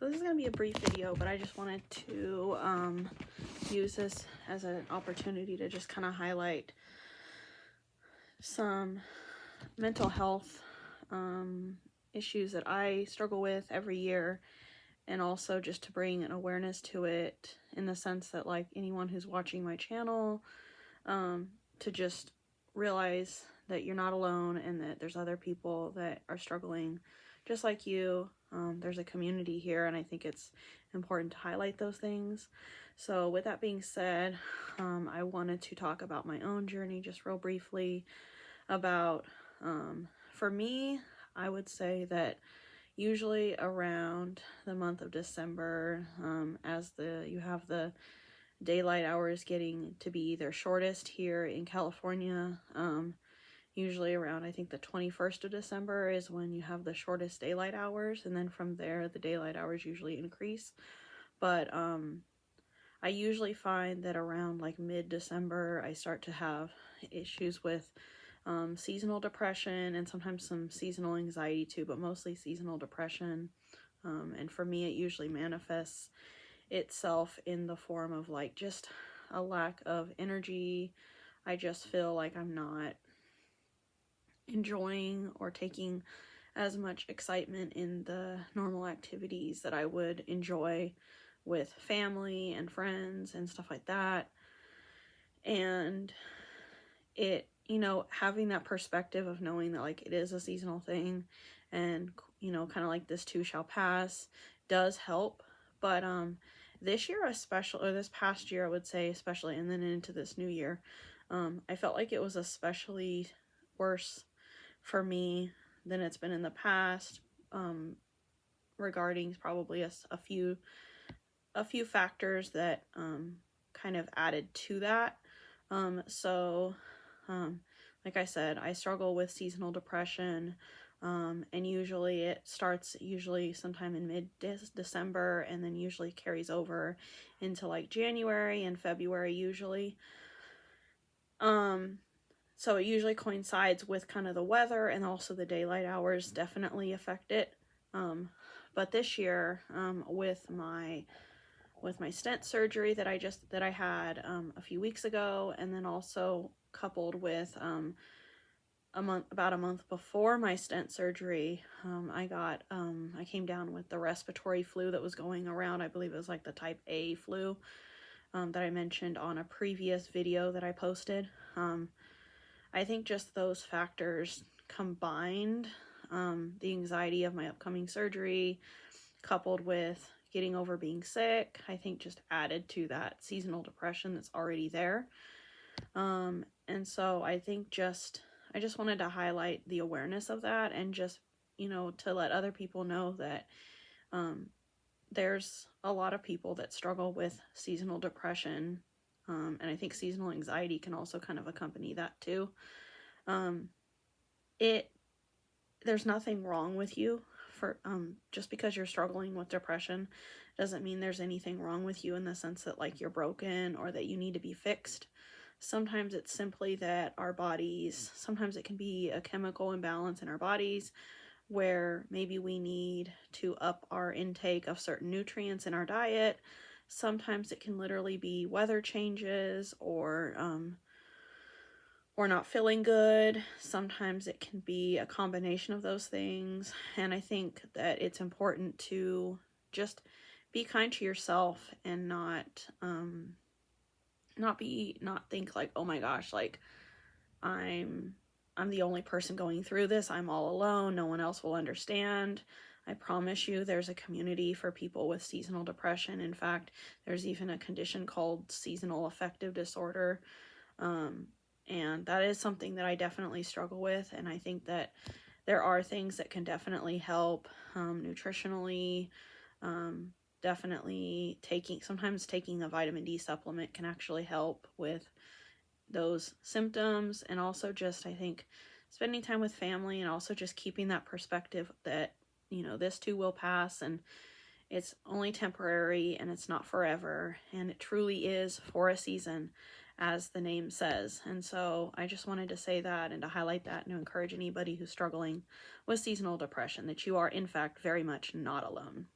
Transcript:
So this is going to be a brief video, but I just wanted to use this as an opportunity to just kind of highlight some mental health issues that I struggle with every year, and also just to bring an awareness to it in the sense that, like, anyone who's watching my channel, to just realize that you're not alone and that there's other people that are struggling just like you. There's a community here, and I think it's important to highlight those things. So with that being said, I wanted to talk about my own journey just real briefly about, for me, I would say that usually around the month of December, as you have the daylight hours getting to be their shortest here in California. Usually around, I think, the 21st of December is when you have the shortest daylight hours, and then from there the daylight hours usually increase. But I usually find that around like mid-December I start to have issues with seasonal depression and sometimes some seasonal anxiety too, but mostly seasonal depression. And for me, it usually manifests itself in the form of like just a lack of energy. I just feel like I'm not enjoying or taking as much excitement in the normal activities that I would enjoy with family and friends and stuff like that. And it, having that perspective of knowing that like it is a seasonal thing and, kind of like this too shall pass does help. But this year especially, or this past year I would say especially, and then into this new year, I felt like it was especially worse for me than it's been in the past, regarding probably a few factors that kind of added to that. Like I said, I struggle with seasonal depression, and usually it starts sometime in mid-December and then usually carries over into like January and February usually. So it usually coincides with kind of the weather, and also the daylight hours definitely affect it. But this year, with my stent surgery that I had a few weeks ago, and then also coupled with about a month before my stent surgery, I came down with the respiratory flu that was going around. I believe it was like the type A flu that I mentioned on a previous video that I posted. I think just those factors combined, the anxiety of my upcoming surgery, coupled with getting over being sick, I think just added to that seasonal depression that's already there. And so I think I just wanted to highlight the awareness of that, and just, to let other people know that there's a lot of people that struggle with seasonal depression. And I think seasonal anxiety can also kind of accompany that too. There's nothing wrong with you for just because you're struggling with depression doesn't mean there's anything wrong with you in the sense that like you're broken or that you need to be fixed. Sometimes it's simply that sometimes it can be a chemical imbalance in our bodies where maybe we need to up our intake of certain nutrients in our diet. Sometimes it can literally be weather changes or not feeling good. Sometimes it can be a combination of those things. And I think that it's important to just be kind to yourself and not think like, oh my gosh, like I'm the only person going through this. I'm all alone. No one else will understand. I promise you there's a community for people with seasonal depression. In fact, there's even a condition called seasonal affective disorder. And that is something that I definitely struggle with. And I think that there are things that can definitely help, nutritionally. Definitely sometimes taking a vitamin D supplement can actually help with those symptoms. And also just, I think, spending time with family, and also just keeping that perspective that, this too will pass, and it's only temporary, and it's not forever, and it truly is for a season, as the name says. And so I just wanted to say that and to highlight that and to encourage anybody who's struggling with seasonal depression that you are in fact very much not alone.